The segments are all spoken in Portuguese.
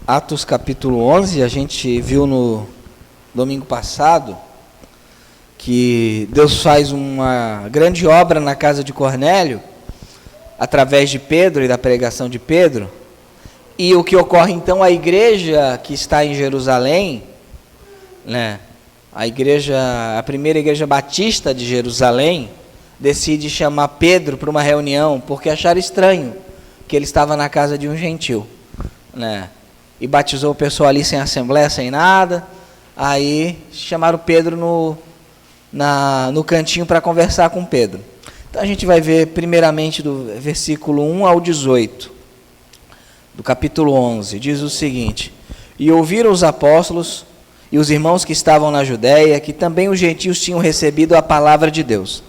Atos capítulo 11, a gente viu no domingo passado que Deus faz uma grande obra na casa de Cornélio, através de Pedro e da pregação de Pedro. E o que ocorre então, a igreja que está em Jerusalém, né, a primeira igreja batista de Jerusalém, decide chamar Pedro para uma reunião, porque acharam estranho que ele estava na casa de um gentil, né? E batizou o pessoal ali sem assembleia, sem nada. Aí chamaram Pedro no cantinho para conversar com Pedro. Então a gente vai ver primeiramente do versículo 1 ao 18, do capítulo 11. Diz o seguinte: E ouviram os apóstolos e os irmãos que estavam na Judéia, que também os gentios tinham recebido a palavra de Deus.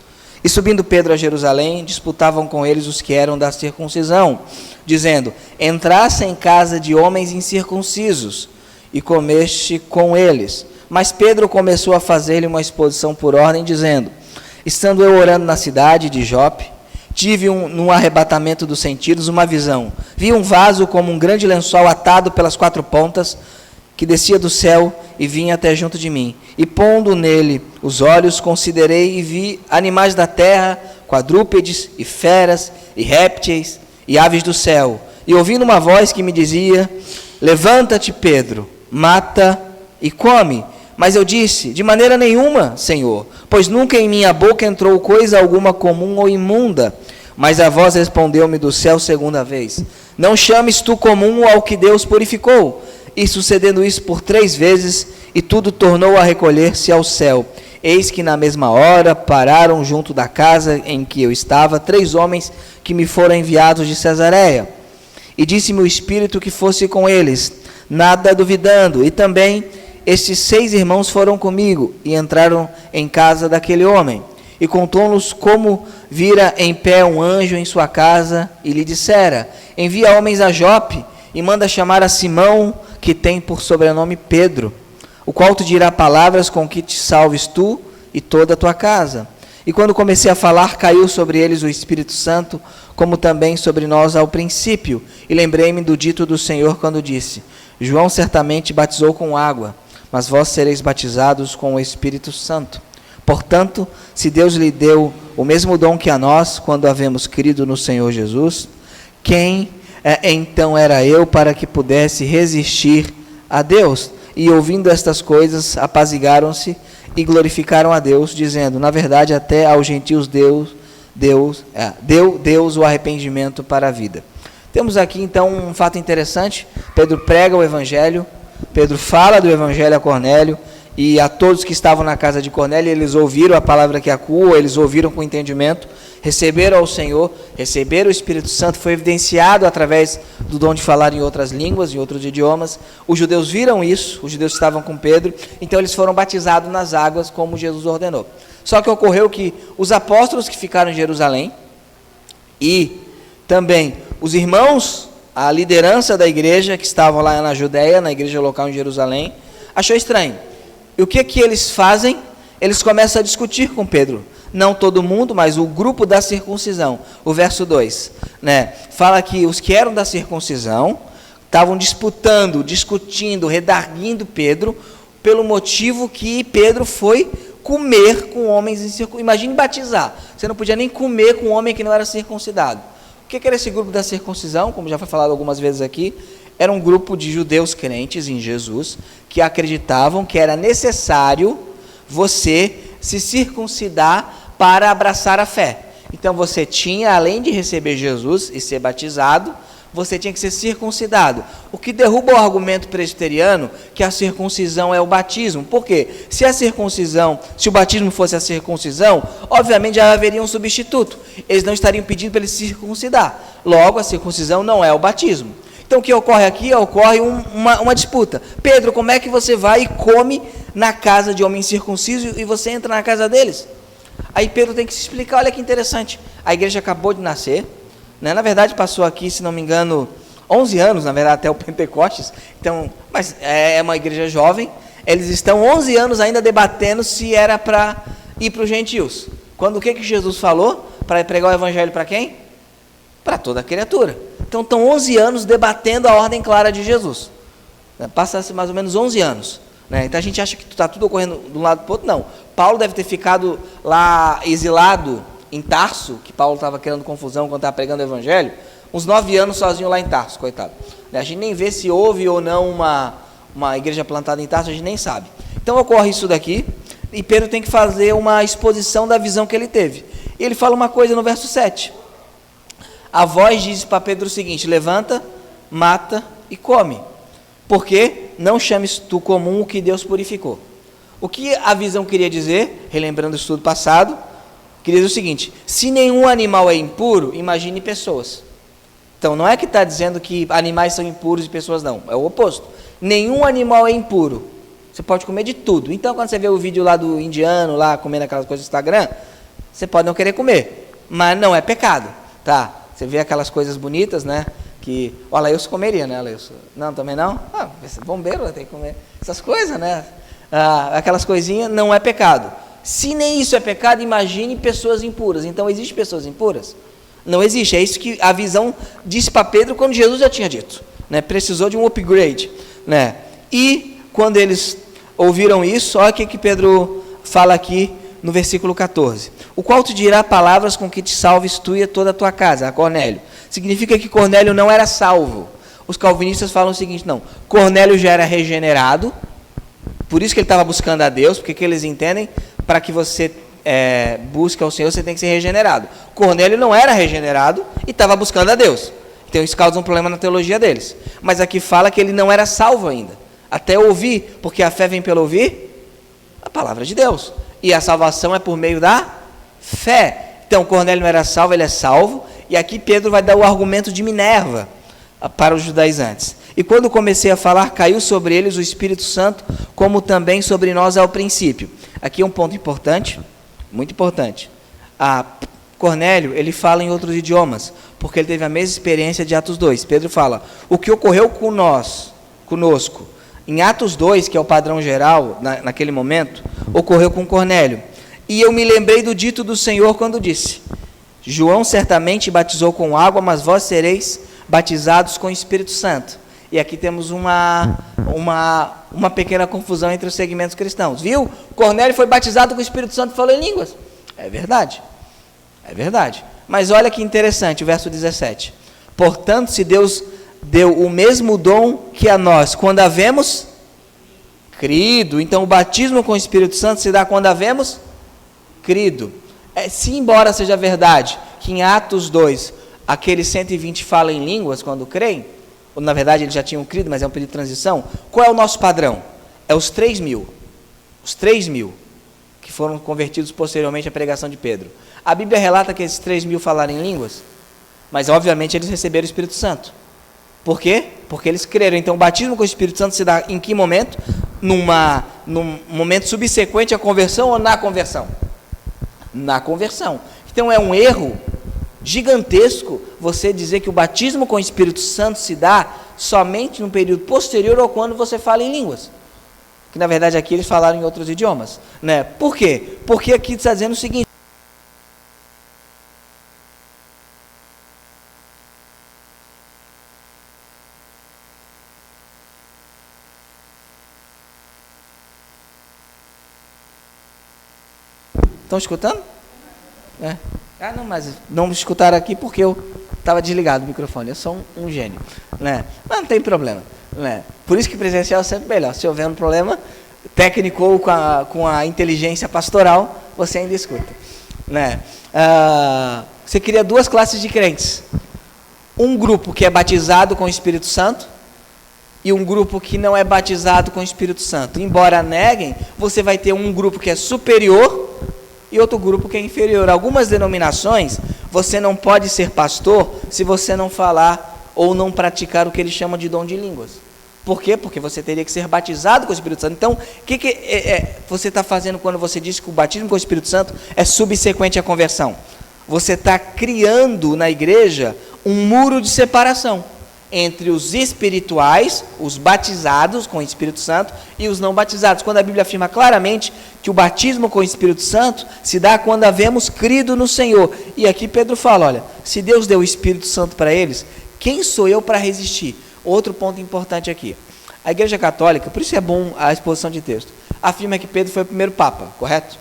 E subindo Pedro a Jerusalém, disputavam com eles os que eram da circuncisão, dizendo: Entrasse em casa de homens incircuncisos, e comeste com eles. Mas Pedro começou a fazer-lhe uma exposição por ordem, dizendo: Estando eu orando na cidade de Jope, tive num arrebatamento dos sentidos uma visão. Vi um vaso como um grande lençol atado pelas quatro pontas, que descia do céu e vinha até junto de mim. E pondo nele os olhos, considerei e vi animais da terra, quadrúpedes e feras e répteis e aves do céu. E ouvindo uma voz que me dizia: Levanta-te, Pedro, mata e come. Mas eu disse: De maneira nenhuma, Senhor, pois nunca em minha boca entrou coisa alguma comum ou imunda. Mas a voz respondeu-me do céu segunda vez: Não chames tu comum ao que Deus purificou. E sucedendo isso por 3 vezes, e tudo tornou a recolher-se ao céu. Eis que na mesma hora pararam junto da casa em que eu estava 3 homens que me foram enviados de Cesareia. E disse-me o Espírito que fosse com eles, nada duvidando. E também estes 6 irmãos foram comigo, e entraram em casa daquele homem. E contou-nos como vira em pé um anjo em sua casa, e lhe dissera: Envia homens a Jope, e manda chamar a Simão, que tem por sobrenome Pedro, o qual te dirá palavras com que te salves tu e toda a tua casa. E quando comecei a falar, caiu sobre eles o Espírito Santo, como também sobre nós ao princípio. E lembrei-me do dito do Senhor quando disse: João certamente batizou com água, mas vós sereis batizados com o Espírito Santo. Portanto, se Deus lhe deu o mesmo dom que a nós, quando havemos crido no Senhor Jesus, quem então era eu para que pudesse resistir a Deus? E ouvindo estas coisas, apazigaram-se e glorificaram a Deus, dizendo: Na verdade, até aos gentios deu Deus o arrependimento para a vida. Temos aqui então um fato interessante. Pedro prega o Evangelho, Pedro fala do Evangelho a Cornélio, e a todos que estavam na casa de Cornélio, eles ouviram a palavra que acua, eles ouviram com entendimento, receberam ao Senhor, receberam o Espírito Santo, foi evidenciado através do dom de falar em outras línguas, em outros idiomas. Os judeus viram isso, os judeus estavam com Pedro, então eles foram batizados nas águas como Jesus ordenou. Só que ocorreu que os apóstolos que ficaram em Jerusalém e também os irmãos, a liderança da igreja que estavam lá na Judéia, na igreja local em Jerusalém, achou estranho. E o que eles fazem? Eles começam a discutir com Pedro. Não todo mundo, mas o grupo da circuncisão. O verso 2, né, fala que os que eram da circuncisão estavam disputando, discutindo, redarguindo Pedro, pelo motivo que Pedro foi comer com homens incircuncisos. Imagine batizar. Você não podia nem comer com um homem que não era circuncidado. O que era esse grupo da circuncisão? Como já foi falado algumas vezes aqui, era um grupo de judeus crentes em Jesus, que acreditavam que era necessário você se circuncidar para abraçar a fé. Então você tinha, além de receber Jesus e ser batizado, você tinha que ser circuncidado. O que derruba o argumento presbiteriano que a circuncisão é o batismo. Por quê? Se o batismo fosse a circuncisão, obviamente já haveria um substituto. Eles não estariam pedindo para ele se circuncidar. Logo, a circuncisão não é o batismo. Então o que ocorre aqui? Ocorre uma disputa. Pedro, como é que você vai e come na casa de homens circuncisos e você entra na casa deles? Aí Pedro tem que se explicar. Olha que interessante, a igreja acabou de nascer, né? Na verdade passou aqui, se não me engano, 11 anos, na verdade até o Pentecostes, então, mas é uma igreja jovem. Eles estão 11 anos ainda debatendo se era para ir para os gentios. Quando o que Jesus falou? Para pregar o evangelho para quem? Para toda criatura. Então estão 11 anos debatendo a ordem clara de Jesus. Passa-se mais ou menos 11 anos. Né? Então a gente acha que está tudo ocorrendo de um lado para o outro. Não. Paulo deve ter ficado lá exilado em Tarso, que Paulo estava criando confusão quando estava pregando o evangelho, uns 9 anos sozinho lá em Tarso, coitado. A gente nem vê se houve ou não uma igreja plantada em Tarso, a gente nem sabe. Então ocorre isso daqui, e Pedro tem que fazer uma exposição da visão que ele teve. E ele fala uma coisa no verso 7. A voz diz para Pedro o seguinte: levanta, mata e come, porque não chames tu comum o que Deus purificou. O que a visão queria dizer, relembrando o estudo passado, queria dizer o seguinte: se nenhum animal é impuro, imagine pessoas. Então não é que está dizendo que animais são impuros e pessoas não, é o oposto. Nenhum animal é impuro, você pode comer de tudo. Então quando você vê o vídeo lá do indiano, lá comendo aquelas coisas do Instagram, você pode não querer comer, mas não é pecado, tá? Você vê aquelas coisas bonitas, né? Que o Alailson comeria, né, Alailson? Não, também não? Bombeiro tem que comer essas coisas, né? Aquelas coisinhas, não é pecado. Se nem isso é pecado, imagine pessoas impuras. Então, existem pessoas impuras? Não existe. É isso que a visão disse para Pedro quando Jesus já tinha dito. Né? Precisou de um upgrade. Né? E, quando eles ouviram isso, olha o que Pedro fala aqui no versículo 14. O qual te dirá palavras com que te salves tu e toda a tua casa, a Cornélio. Significa que Cornélio não era salvo. Os calvinistas falam o seguinte: não, Cornélio já era regenerado, por isso que ele estava buscando a Deus, porque que eles entendem, para que você busque ao Senhor, você tem que ser regenerado. Cornélio não era regenerado e estava buscando a Deus. Então isso causa um problema na teologia deles. Mas aqui fala que ele não era salvo ainda, até ouvir, porque a fé vem pelo ouvir a palavra de Deus. E a salvação é por meio da fé. Então Cornélio não era salvo, ele é salvo. E aqui Pedro vai dar o argumento de Minerva para os judaizantes. E quando comecei a falar, caiu sobre eles o Espírito Santo, como também sobre nós ao princípio. Aqui é um ponto importante, muito importante. Cornélio, ele fala em outros idiomas, porque ele teve a mesma experiência de Atos 2. Pedro fala, o que ocorreu conosco, em Atos 2, que é o padrão geral, naquele momento, ocorreu com Cornélio. E eu me lembrei do dito do Senhor quando disse, João certamente batizou com água, mas vós sereis batizados com o Espírito Santo. E aqui temos uma pequena confusão entre os segmentos cristãos. Viu? Cornélio foi batizado com o Espírito Santo e falou em línguas. É verdade. É verdade. Mas olha que interessante, o verso 17. Portanto, se Deus deu o mesmo dom que a nós, quando havemos crido. Então, o batismo com o Espírito Santo se dá quando havemos crido. Se embora seja verdade que em Atos 2, aqueles 120 falam em línguas quando creem, ou na verdade eles já tinham crido, mas é um período de transição, qual é o nosso padrão? É os 3.000. Os 3.000 que foram convertidos posteriormente à pregação de Pedro. A Bíblia relata que esses 3.000 falaram em línguas, mas obviamente eles receberam o Espírito Santo. Por quê? Porque eles creram. Então o batismo com o Espírito Santo se dá em que momento? Num momento subsequente à conversão ou na conversão? Na conversão. Então é um erro gigantesco você dizer que o batismo com o Espírito Santo se dá somente num período posterior ao quando você fala em línguas. Que na verdade aqui eles falaram em outros idiomas. Né? Por quê? Porque aqui está dizendo o seguinte. Estão escutando? Não, mas não me escutaram aqui porque eu estava desligado o microfone. Eu sou um gênio. Né? Mas não tem problema. Né? Por isso que presencial é sempre melhor. Se houver um problema técnico ou com a inteligência pastoral, você ainda escuta. Né? Você cria 2 classes de crentes. Um grupo que é batizado com o Espírito Santo e um grupo que não é batizado com o Espírito Santo. Embora neguem, você vai ter um grupo que é superior e outro grupo que é inferior. Algumas denominações, você não pode ser pastor se você não falar ou não praticar o que eles chamam de dom de línguas. Por quê? Porque você teria que ser batizado com o Espírito Santo. Então, o que você está fazendo quando você diz que o batismo com o Espírito Santo é subsequente à conversão? Você está criando na igreja um muro de separação entre os espirituais, os batizados com o Espírito Santo, e os não batizados. Quando a Bíblia afirma claramente que o batismo com o Espírito Santo se dá quando havemos crido no Senhor. E aqui Pedro fala, olha, se Deus deu o Espírito Santo para eles, quem sou eu para resistir? Outro ponto importante aqui. A Igreja Católica, por isso é bom a exposição de texto, afirma que Pedro foi o primeiro Papa, correto?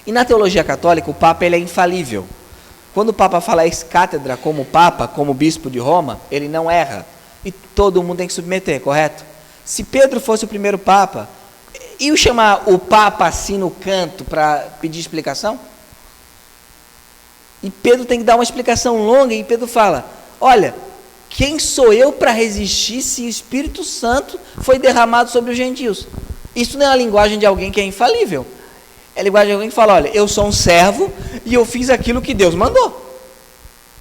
E na teologia católica, o Papa ele é infalível. Quando o Papa fala ex-cátedra como Papa, como Bispo de Roma, ele não erra. E todo mundo tem que submeter, correto? Se Pedro fosse o primeiro Papa, e chamar o Papa assim no canto para pedir explicação? E Pedro tem que dar uma explicação longa, e Pedro fala, olha, quem sou eu para resistir se o Espírito Santo foi derramado sobre os gentios? Isso não é a linguagem de alguém que é infalível. É a linguagem de alguém que fala, olha, eu sou um servo e eu fiz aquilo que Deus mandou.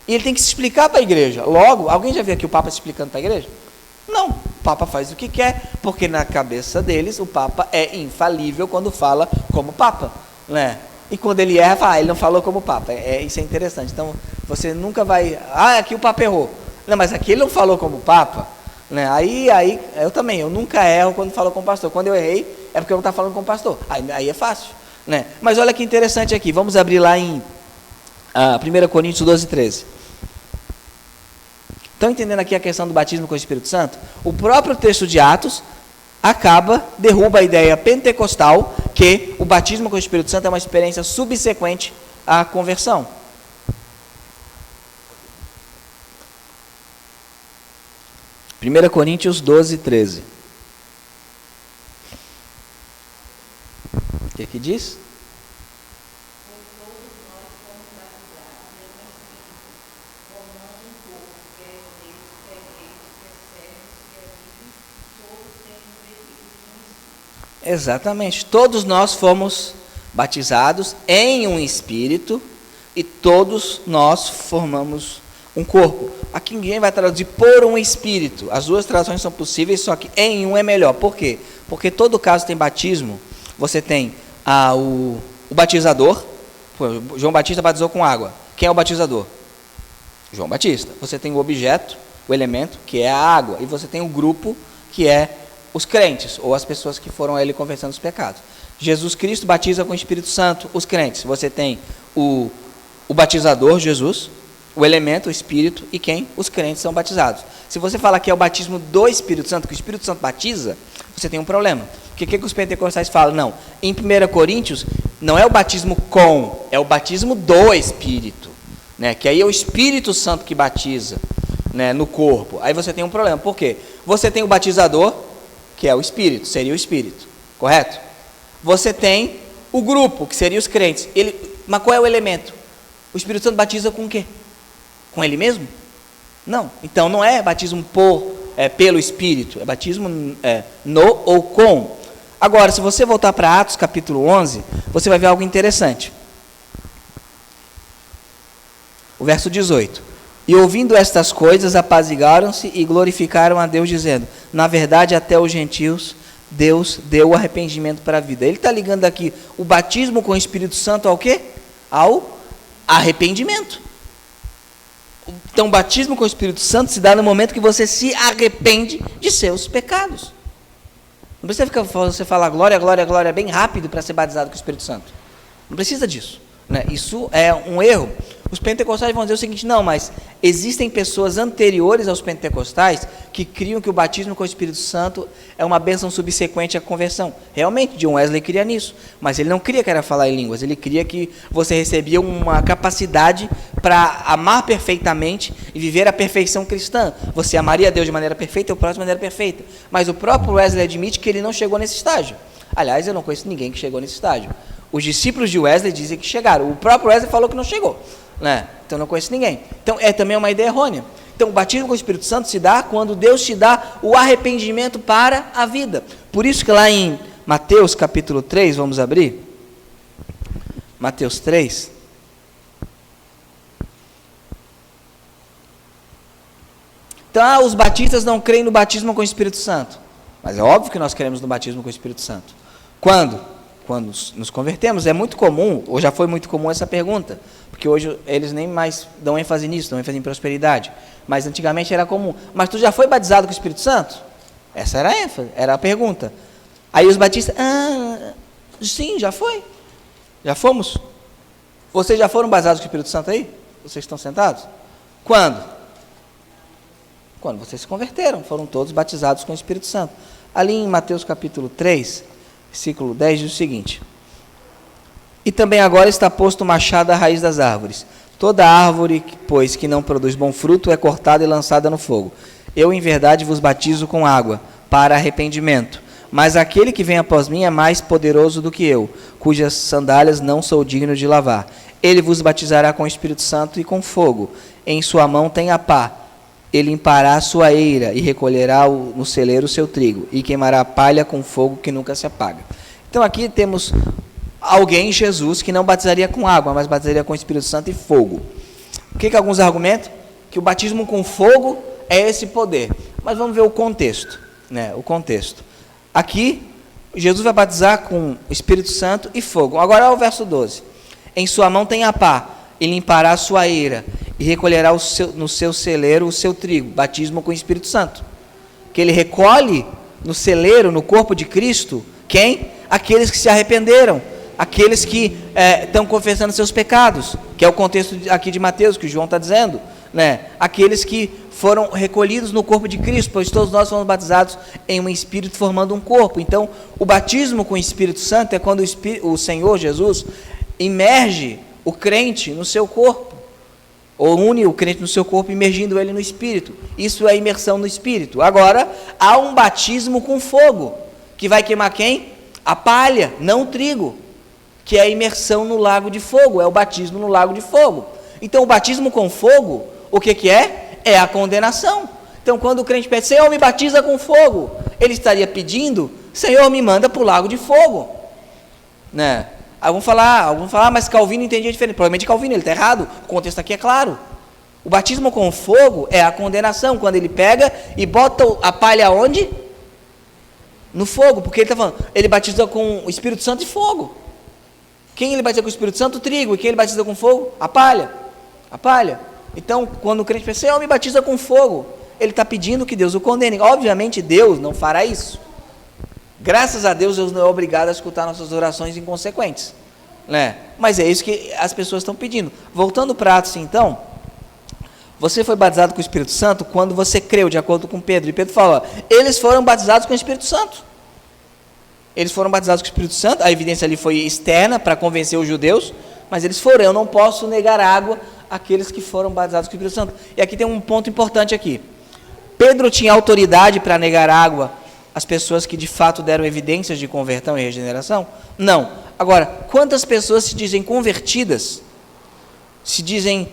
E ele tem que se explicar para a igreja. Logo, alguém já viu aqui o Papa se explicando para a igreja? Não, o Papa faz o que quer, porque na cabeça deles o Papa é infalível quando fala como Papa, né? E quando ele erra, ele não falou como Papa. Isso é interessante. Então, você nunca vai... aqui o Papa errou. Não, mas aqui ele não falou como Papa. Né? Aí, eu também, eu nunca erro quando falo com pastor. Quando eu errei, é porque eu não estava falando com pastor. Aí é fácil. Né? Mas olha que interessante aqui. Vamos abrir lá em 1 Coríntios 12, 13. Estão entendendo aqui a questão do batismo com o Espírito Santo? O próprio texto de Atos derruba a ideia pentecostal que o batismo com o Espírito Santo é uma experiência subsequente à conversão. 1 Coríntios 12, 13. O que diz? Exatamente, todos nós fomos batizados em um espírito e todos nós formamos um corpo. Aqui ninguém vai traduzir por um espírito, as duas traduções são possíveis, só que em um é melhor. Por quê? Porque todo caso tem batismo, você tem o batizador. João Batista batizou com água. Quem é o batizador? João Batista. Você tem o objeto, o elemento, que é a água, e você tem o grupo, que é os crentes, ou as pessoas que foram a ele confessando os pecados. Jesus Cristo batiza com o Espírito Santo os crentes. Você tem o batizador, Jesus, o elemento, o Espírito, e quem? Os crentes são batizados. Se você falar que é o batismo do Espírito Santo, que o Espírito Santo batiza, você tem um problema. Porque o que os pentecostais falam? Não, em 1 Coríntios, não é o batismo com, é o batismo do Espírito. Né? Que aí é o Espírito Santo que batiza, né, no corpo. Aí você tem um problema. Por quê? Você tem o batizador, que é o Espírito, seria o Espírito, correto? Você tem o grupo, que seria os crentes. Mas qual é o elemento? O Espírito Santo batiza com o quê? Com ele mesmo? Não. Então não é batismo pelo Espírito, é batismo no ou com. Agora, se você voltar para Atos capítulo 11, você vai ver algo interessante. O verso 18. E ouvindo estas coisas, apaziguaram-se e glorificaram a Deus, dizendo, na verdade, até os gentios, Deus deu o arrependimento para a vida. Ele está ligando aqui o batismo com o Espírito Santo ao quê? Ao arrependimento. Então, o batismo com o Espírito Santo se dá no momento que você se arrepende de seus pecados. Não precisa você falar glória, glória, glória bem rápido para ser batizado com o Espírito Santo. Não precisa disso. Né? Isso é um erro. Os pentecostais vão dizer o seguinte, não, mas existem pessoas anteriores aos pentecostais que criam que o batismo com o Espírito Santo é uma bênção subsequente à conversão. Realmente, John Wesley cria nisso, mas ele não cria que era falar em línguas, ele cria que você recebia uma capacidade para amar perfeitamente e viver a perfeição cristã. Você amaria a Deus de maneira perfeita e o próximo de maneira perfeita. Mas o próprio Wesley admite que ele não chegou nesse estágio. Aliás, eu não conheço ninguém que chegou nesse estágio. Os discípulos de Wesley dizem que chegaram. O próprio Wesley falou que não chegou. Né? Então não conheço ninguém. Então é também uma ideia errônea. Então o batismo com o Espírito Santo se dá quando Deus te dá o arrependimento para a vida. Por isso que lá em Mateus capítulo 3, vamos abrir? Mateus 3. Então os batistas não creem no batismo com o Espírito Santo. Mas é óbvio que nós cremos no batismo com o Espírito Santo. Quando? Quando nos convertemos. É muito comum, ou já foi muito comum essa pergunta, porque hoje eles nem mais dão ênfase nisso, dão ênfase em prosperidade, mas antigamente era comum. Mas tu já foi batizado com o Espírito Santo? Essa era a ênfase, era a pergunta. Aí os batistas, sim, já foi, já fomos. Vocês já foram batizados com o Espírito Santo aí? Vocês estão sentados? Quando? Quando vocês se converteram, foram todos batizados com o Espírito Santo. Ali em Mateus capítulo 3, versículo 10, diz o seguinte: e também agora está posto o machado à raiz das árvores. Toda árvore, pois, que não produz bom fruto, é cortada e lançada no fogo. Eu, em verdade, vos batizo com água, para arrependimento. Mas aquele que vem após mim é mais poderoso do que eu, cujas sandálias não sou digno de lavar. Ele vos batizará com o Espírito Santo e com fogo. Em sua mão tem a pá. Ele limpará a sua eira e recolherá no celeiro o seu trigo, e queimará a palha com fogo que nunca se apaga. Então aqui temos alguém, Jesus, que não batizaria com água, mas batizaria com o Espírito Santo e fogo. O que alguns argumentam? Que o batismo com fogo é esse poder. Mas vamos ver o contexto, né? O contexto. Aqui, Jesus vai batizar com o Espírito Santo e fogo. Agora olha o verso 12. Em sua mão tem a pá, e limpará a sua eira, e recolherá no seu celeiro o seu trigo. Batismo com o Espírito Santo. Que ele recolhe no celeiro, no corpo de Cristo, quem? Aqueles que se arrependeram, aqueles que estão confessando seus pecados, que é o contexto aqui de Mateus, que o João está dizendo, né? Aqueles que foram recolhidos no corpo de Cristo, pois todos nós fomos batizados em um Espírito formando um corpo. Então, o batismo com o Espírito Santo é quando o Senhor Jesus imerge o crente no seu corpo, ou une o crente no seu corpo, imergindo ele no Espírito. Isso é imersão no Espírito. Agora, há um batismo com fogo, que vai queimar quem? A palha, não o trigo, que é a imersão no lago de fogo, é o batismo no lago de fogo. Então, o batismo com fogo, o que é? É a condenação. Então, quando o crente pede, Senhor, me batiza com fogo, ele estaria pedindo, Senhor, me manda para o lago de fogo, né? Alguns falar, mas Calvino entendia diferente. Provavelmente Calvino, ele está errado, o contexto aqui é claro. O batismo com fogo é a condenação, quando ele pega e bota a palha onde? No fogo, porque ele está falando, ele batiza com o Espírito Santo e fogo. Quem ele batiza com o Espírito Santo? O trigo. E quem ele batiza com fogo? A palha. A palha. Então, quando o crente pensa, Senhor, me batiza com fogo, ele está pedindo que Deus o condene. Obviamente, Deus não fará isso. Graças a Deus, Deus não é obrigado a escutar nossas orações inconsequentes, né? Mas é isso que as pessoas estão pedindo. Voltando para Atos, então, você foi batizado com o Espírito Santo quando você creu, de acordo com Pedro. E Pedro fala, eles foram batizados com o Espírito Santo. Eles foram batizados com o Espírito Santo, a evidência ali foi externa para convencer os judeus, mas eles foram, eu não posso negar água àqueles que foram batizados com o Espírito Santo. E aqui tem um ponto importante aqui. Pedro tinha autoridade para negar água às pessoas que de fato deram evidências de conversão e regeneração? Não. Agora, quantas pessoas se dizem convertidas, se dizem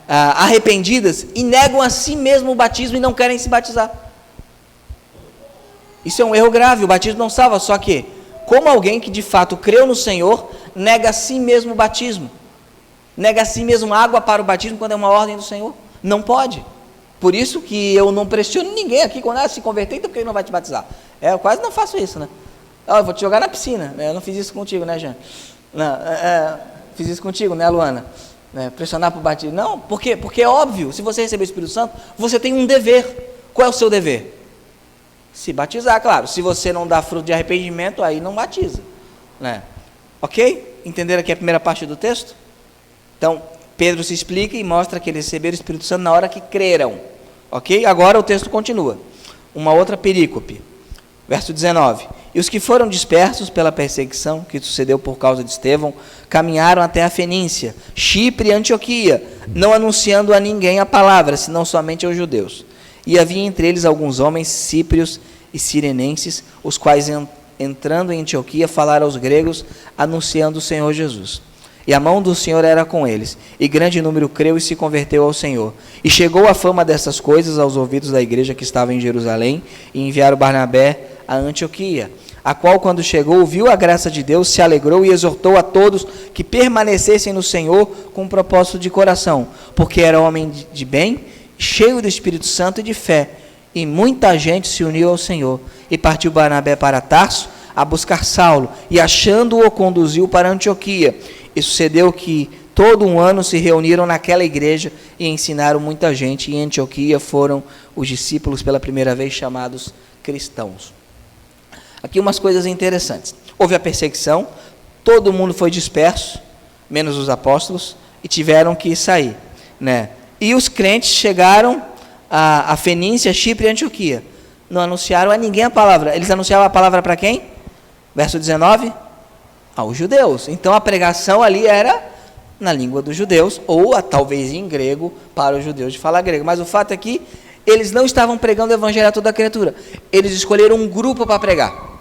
arrependidas e negam a si mesmo o batismo e não querem se batizar? Isso é um erro grave, o batismo não salva, só que, como alguém que de fato creu no Senhor, nega a si mesmo o batismo, nega a si mesmo água para o batismo quando é uma ordem do Senhor? Não pode. Por isso que eu não pressiono ninguém aqui, quando se converter, então por que ele não vai te batizar? Eu quase não faço isso, né? Eu vou te jogar na piscina, né? Eu não fiz isso contigo, né, Jean? Não, fiz isso contigo, né, Luana? Pressionar para o batismo. Não, porque é óbvio, se você receber o Espírito Santo, você tem um dever. Qual é o seu dever? Se batizar, claro. Se você não dá fruto de arrependimento, aí não batiza, né? Ok? Entenderam aqui a primeira parte do texto? Então, Pedro se explica e mostra que eles receberam o Espírito Santo na hora que creram. Ok? Agora o texto continua. Uma outra perícope. Verso 19. E os que foram dispersos pela perseguição que sucedeu por causa de Estevão, caminharam até a Fenícia, Chipre e Antioquia, não anunciando a ninguém a palavra, senão somente aos judeus. E havia entre eles alguns homens síprios e sirenenses, os quais, entrando em Antioquia, falaram aos gregos, anunciando o Senhor Jesus. E a mão do Senhor era com eles, e grande número creu e se converteu ao Senhor. E chegou a fama dessas coisas aos ouvidos da igreja que estava em Jerusalém, e enviaram Barnabé a Antioquia, a qual, quando chegou, viu a graça de Deus, se alegrou e exortou a todos que permanecessem no Senhor com um propósito de coração, porque era homem de bem, cheio do Espírito Santo e de fé, e muita gente se uniu ao Senhor. E partiu Barnabé para Tarso a buscar Saulo, e achando-o, conduziu para Antioquia. E sucedeu que todo um ano se reuniram naquela igreja e ensinaram muita gente. E em Antioquia foram os discípulos pela primeira vez chamados cristãos. Aqui umas coisas interessantes. Houve a perseguição, todo mundo foi disperso, menos os apóstolos, e tiveram que sair, né? E os crentes chegaram a Fenícia, Chipre e Antioquia. Não anunciaram a ninguém a palavra. Eles anunciavam a palavra para quem? Verso 19, aos judeus. Então a pregação ali era na língua dos judeus, ou talvez em grego, para os judeus de falar grego. Mas o fato é que eles não estavam pregando o evangelho a toda a criatura. Eles escolheram um grupo para pregar.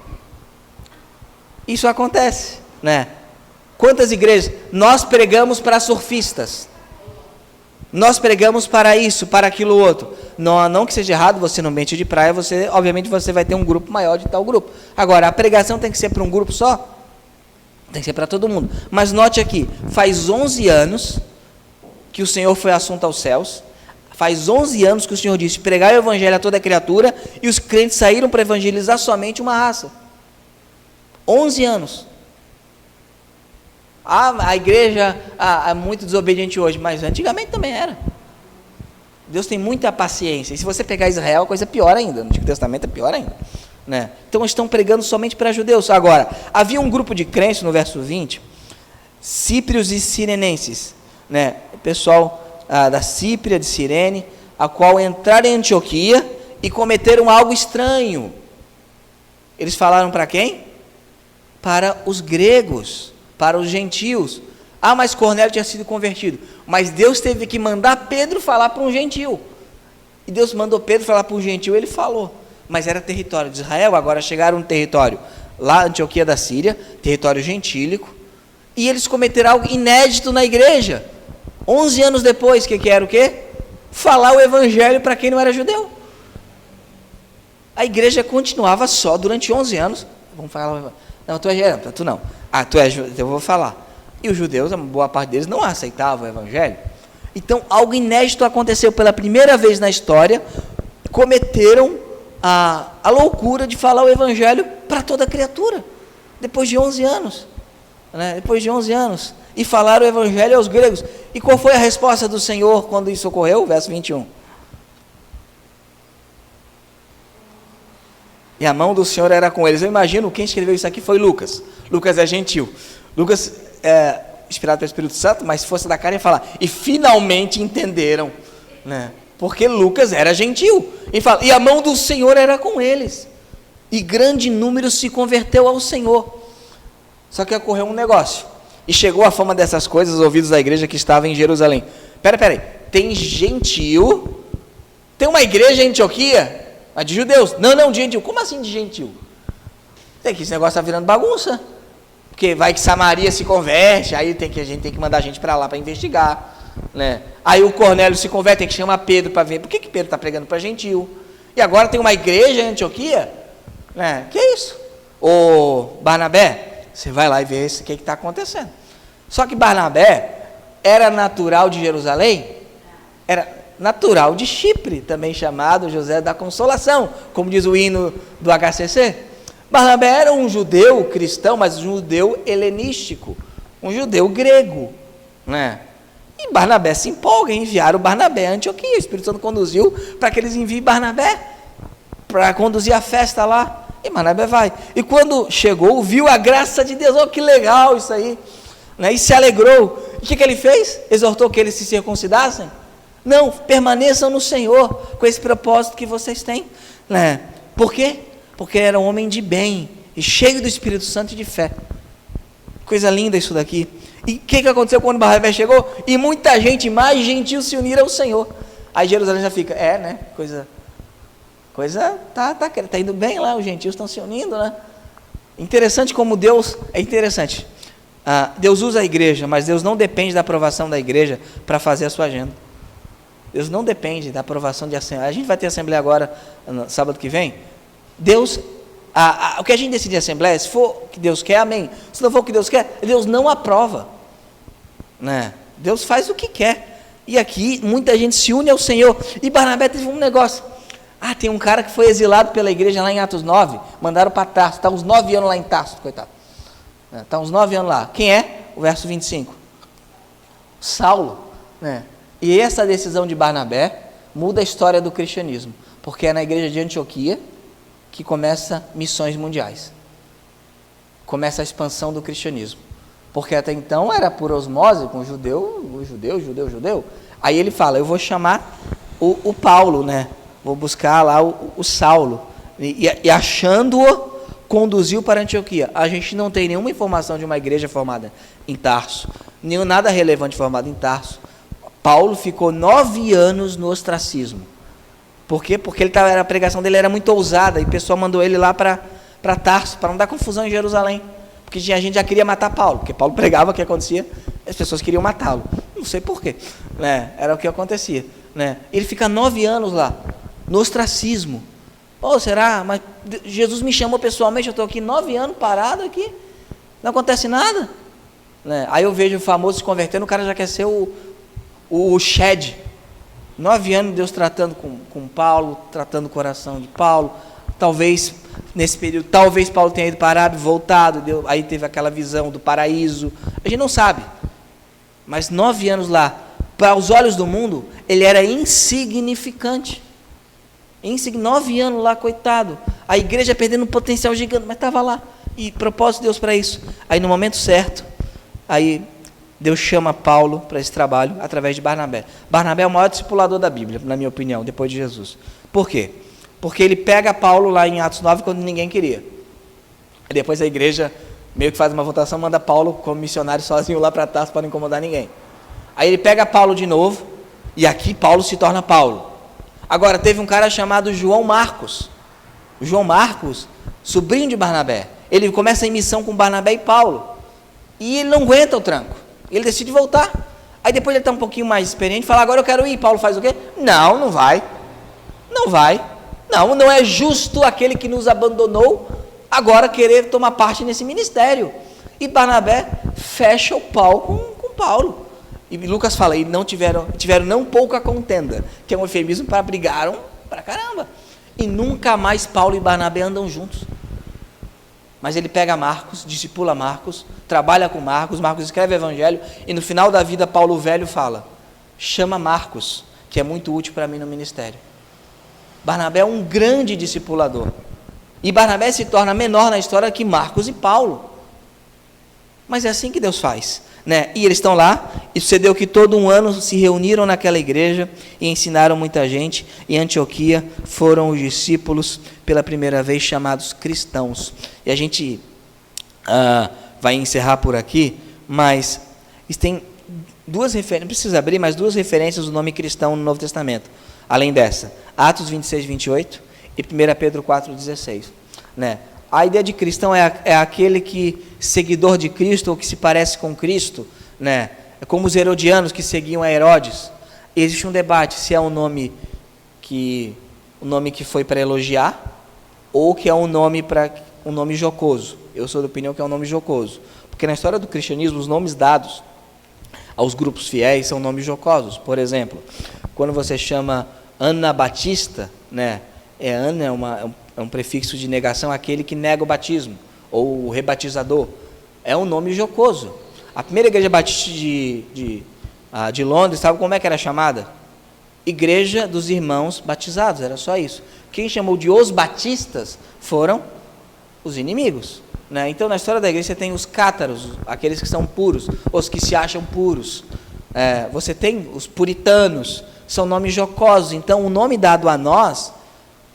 Isso acontece, né? Quantas igrejas? Nós pregamos para surfistas. Nós pregamos para isso, para aquilo outro. Não que seja errado você no ambiente de praia, obviamente você vai ter um grupo maior de tal grupo. Agora, a pregação tem que ser para um grupo só? Tem que ser para todo mundo. Mas note aqui, faz 11 anos que o Senhor foi assunto aos céus. Faz 11 anos que o Senhor disse, pregar o evangelho a toda criatura, e os crentes saíram para evangelizar somente uma raça. 11 anos. A igreja é muito desobediente hoje, mas antigamente também era. Deus tem muita paciência. E se você pegar Israel, a coisa é pior ainda. No Antigo Testamento é pior ainda, né? Então estão pregando somente para judeus. Agora, havia um grupo de crentes no verso 20, cíprios e sirenenses, né? O pessoal da Cípria, de Cirene, a qual entraram em Antioquia e cometeram algo estranho. Eles falaram para quem? Para os gregos, para os gentios. Mas Cornélio tinha sido convertido. Mas Deus teve que mandar Pedro falar para um gentil. E Deus mandou Pedro falar para um gentil, ele falou. Mas era território de Israel, agora chegaram no território, lá Antioquia da Síria, território gentílico. E eles cometeram algo inédito na igreja. 11 anos depois, que era o quê? Falar o evangelho para quem não era judeu. A igreja continuava só durante 11 anos. Vamos falar. Não, tu é gerente, tu não. Tu é judeu, eu vou falar. E os judeus, a boa parte deles, não aceitavam o evangelho. Então, algo inédito aconteceu pela primeira vez na história. Cometeram a loucura de falar o evangelho para toda criatura. Depois de 11 anos. Né? Depois de 11 anos. E falaram o evangelho aos gregos. E qual foi a resposta do Senhor quando isso ocorreu? Verso 21. E a mão do Senhor era com eles. Eu imagino, quem escreveu isso aqui foi Lucas. Lucas é gentil. Lucas é inspirado pelo Espírito Santo, mas se fosse da carne ia falar, e finalmente entenderam, né? Porque Lucas era gentil. E a mão do Senhor era com eles. E grande número se converteu ao Senhor. Só que ocorreu um negócio. E chegou a fama dessas coisas aos ouvidos da igreja que estava em Jerusalém. Peraí, tem gentil? Tem uma igreja em Antioquia? A de judeus? Não, de gentil. Como assim de gentil? É que esse negócio está virando bagunça. Porque vai que Samaria se converte, aí a gente tem que mandar a gente para lá para investigar, né? Aí o Cornélio se converte, tem que chamar Pedro para ver por que Pedro está pregando para gentil. E agora tem uma igreja em Antioquia, né? Que é isso? Ô Barnabé, você vai lá e vê o que está acontecendo. Só que Barnabé era natural de Jerusalém, era natural de Chipre, também chamado José da Consolação, como diz o hino do HCC. Barnabé era um judeu cristão, mas um judeu helenístico, um judeu grego, né? E Barnabé se empolga em enviar o Barnabé a Antioquia. O Espírito Santo conduziu para que eles enviem Barnabé para conduzir a festa lá. E Barnabé vai. E quando chegou, viu a graça de Deus. Oh, que legal isso aí, né? E se alegrou. E o que ele fez? Exortou que eles se circuncidassem? Não, permaneçam no Senhor com esse propósito que vocês têm, né? Por quê? Porque era um homem de bem e cheio do Espírito Santo e de fé. Coisa linda isso daqui. E o que aconteceu quando Barnabé chegou? E muita gente mais gentil se uniram ao Senhor. Aí Jerusalém já fica, né? Coisa tá indo bem lá, os gentios estão se unindo, né? Interessante como Deus, é interessante. Deus usa a igreja, mas Deus não depende da aprovação da igreja para fazer a sua agenda. Deus não depende da aprovação de assembleia. A gente vai ter assembleia agora, no sábado que vem. Deus, o que a gente decide em assembleia, se for o que Deus quer, amém. Se não for o que Deus quer, Deus não aprova, né? Deus faz o que quer. E aqui, muita gente se une ao Senhor. E Barnabé teve um negócio. Tem um cara que foi exilado pela igreja lá em Atos 9, mandaram para Tarso, está uns 9 anos lá em Tarso, coitado. Está uns 9 anos lá. Quem é? O verso 25. Saulo, né? E essa decisão de Barnabé muda a história do cristianismo, porque é na igreja de Antioquia que começa missões mundiais, começa a expansão do cristianismo, porque até então era por osmose com judeu. Aí ele fala, eu vou chamar o Paulo, né? Vou buscar lá o Saulo. E achando-o, conduziu para Antioquia. A gente não tem nenhuma informação de uma igreja formada em Tarso, nada relevante formado em Tarso. Paulo ficou 9 anos no ostracismo. Por quê? Porque a pregação dele era muito ousada, e o pessoal mandou ele lá para Tarso, para não dar confusão em Jerusalém. Porque a gente já queria matar Paulo, porque Paulo pregava o que acontecia, as pessoas queriam matá-lo. Não sei porquê, né? Era o que acontecia, né? Ele fica 9 anos lá, no ostracismo. Será? Mas Jesus me chamou pessoalmente, eu estou aqui 9 anos parado aqui, não acontece nada, né? Aí eu vejo o famoso se convertendo, o cara já quer ser o Shed. 9 anos Deus tratando com Paulo, tratando o coração de Paulo. Talvez nesse período, Paulo tenha ido para a Arábia, voltado, aí teve aquela visão do paraíso, a gente não sabe, mas 9 anos lá, para os olhos do mundo, ele era insignificante. 9 anos lá, coitado, a igreja perdendo um potencial gigante, mas estava lá, e propósito de Deus para isso. Aí no momento certo, aí Deus chama Paulo para esse trabalho, através de Barnabé. Barnabé é o maior discipulador da Bíblia, na minha opinião, depois de Jesus. Por quê? Porque ele pega Paulo lá em Atos 9, quando ninguém queria. E depois a igreja meio que faz uma votação, manda Paulo como missionário sozinho lá para Tarso, para não incomodar ninguém. Aí ele pega Paulo de novo, e aqui Paulo se torna Paulo. Agora, teve um cara chamado João Marcos. O João Marcos, sobrinho de Barnabé, ele começa em missão com Barnabé e Paulo, e ele não aguenta o tranco, ele decide voltar. Aí depois ele está um pouquinho mais experiente, fala, agora eu quero ir. Paulo faz o quê? Não vai, não é justo aquele que nos abandonou agora querer tomar parte nesse ministério. E Barnabé fecha o pau com Paulo. E Lucas fala, e não tiveram não pouca contenda, que é um eufemismo para brigaram pra caramba. E nunca mais Paulo e Barnabé andam juntos. Mas ele pega Marcos, discipula Marcos, trabalha com Marcos escreve o evangelho, e no final da vida Paulo velho fala, chama Marcos, que é muito útil para mim no ministério. Barnabé é um grande discipulador. E Barnabé se torna menor na história que Marcos e Paulo. Mas é assim que Deus faz, né? E eles estão lá, e sucedeu que todo um ano se reuniram naquela igreja e ensinaram muita gente. Em Antioquia foram os discípulos pela primeira vez chamados cristãos. E a gente vai encerrar por aqui, mas tem duas referências, não precisa abrir, mas 2 referências do nome cristão no Novo Testamento, além dessa, Atos 26, 28 e 1 Pedro 4, 16, né? A ideia de cristão é aquele que, seguidor de Cristo, ou que se parece com Cristo, né? É como os herodianos que seguiam a Herodes. Existe um debate se é um nome que foi para elogiar, ou que é um nome jocoso. Eu sou da opinião que é um nome jocoso, porque na história do cristianismo, os nomes dados aos grupos fiéis são nomes jocosos. Por exemplo, quando você chama Anabatista, né? Ana é um prefixo de negação, aquele que nega o batismo, ou o rebatizador. É um nome jocoso. A primeira igreja batista de Londres, sabe como é que era chamada? Igreja dos Irmãos Batizados, era só isso. Quem chamou de os batistas foram os inimigos, né? Então, na história da igreja, você tem os cátaros, aqueles que são puros, os que se acham puros. Você tem os puritanos, são nomes jocosos. Então, o nome dado a nós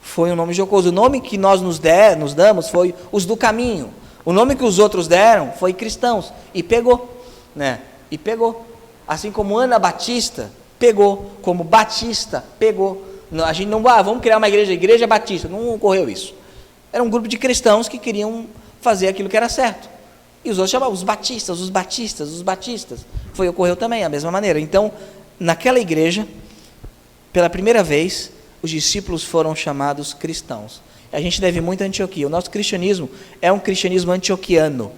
foi um nome jocoso. O nome que nós nos damos foi os do caminho. O nome que os outros deram foi cristãos. E pegou, né? E pegou. Assim como Ana Batista pegou, como Batista pegou. A gente não, vamos criar uma igreja batista. Não ocorreu isso. Era um grupo de cristãos que queriam fazer aquilo que era certo. E os outros chamavam os batistas. Ocorreu também a mesma maneira. Então, naquela igreja, pela primeira vez, os discípulos foram chamados cristãos. A gente deve muito a Antioquia. O nosso cristianismo é um cristianismo antioquiano,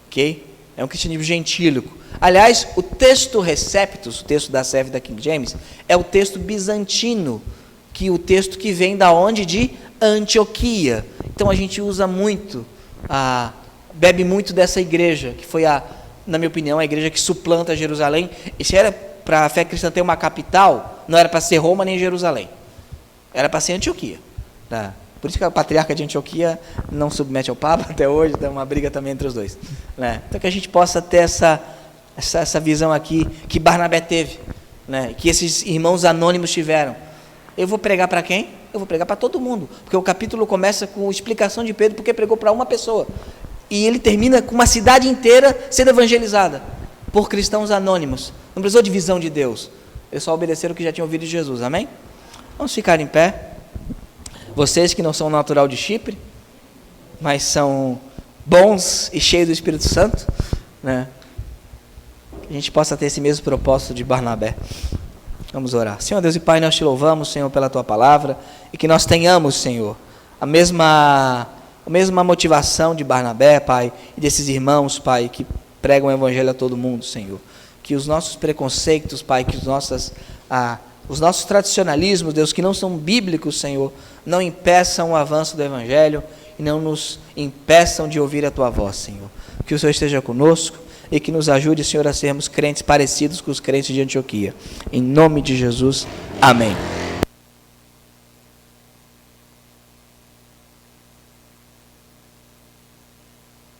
ok? É um cristianismo gentílico. Aliás, o texto Receptus, o texto da CEF da King James, é o texto bizantino, o texto que vem da onde? De Antioquia. Então a gente usa muito, bebe muito dessa igreja, que foi, na minha opinião, a igreja que suplanta Jerusalém. E se era para a fé cristã ter uma capital, não era para ser Roma nem Jerusalém. Era para ser Antioquia, tá? Por isso que a patriarca de Antioquia não submete ao Papa até hoje, tem uma briga também entre os dois, né? Então que a gente possa ter essa visão aqui, que Barnabé teve, né? Que esses irmãos anônimos tiveram. Eu vou pregar para quem? Eu vou pregar para todo mundo, porque o capítulo começa com explicação de Pedro, porque pregou para uma pessoa, e ele termina com uma cidade inteira sendo evangelizada, por cristãos anônimos. Não precisou de visão de Deus, eles só obedeceram o que já tinham ouvido de Jesus, amém? Vamos ficar em pé. Vocês que não são natural de Chipre, mas são bons e cheios do Espírito Santo, né? Que a gente possa ter esse mesmo propósito de Barnabé. Vamos orar. Senhor Deus e Pai, nós te louvamos, Senhor, pela Tua palavra, e que nós tenhamos, Senhor, a mesma motivação de Barnabé, Pai, e desses irmãos, Pai, que pregam o Evangelho a todo mundo, Senhor. Que os nossos preconceitos, Pai, que os nossos tradicionalismos, Deus, que não são bíblicos, Senhor, não impeçam o avanço do Evangelho e não nos impeçam de ouvir a Tua voz, Senhor. Que o Senhor esteja conosco e que nos ajude, Senhor, a sermos crentes parecidos com os crentes de Antioquia. Em nome de Jesus, amém.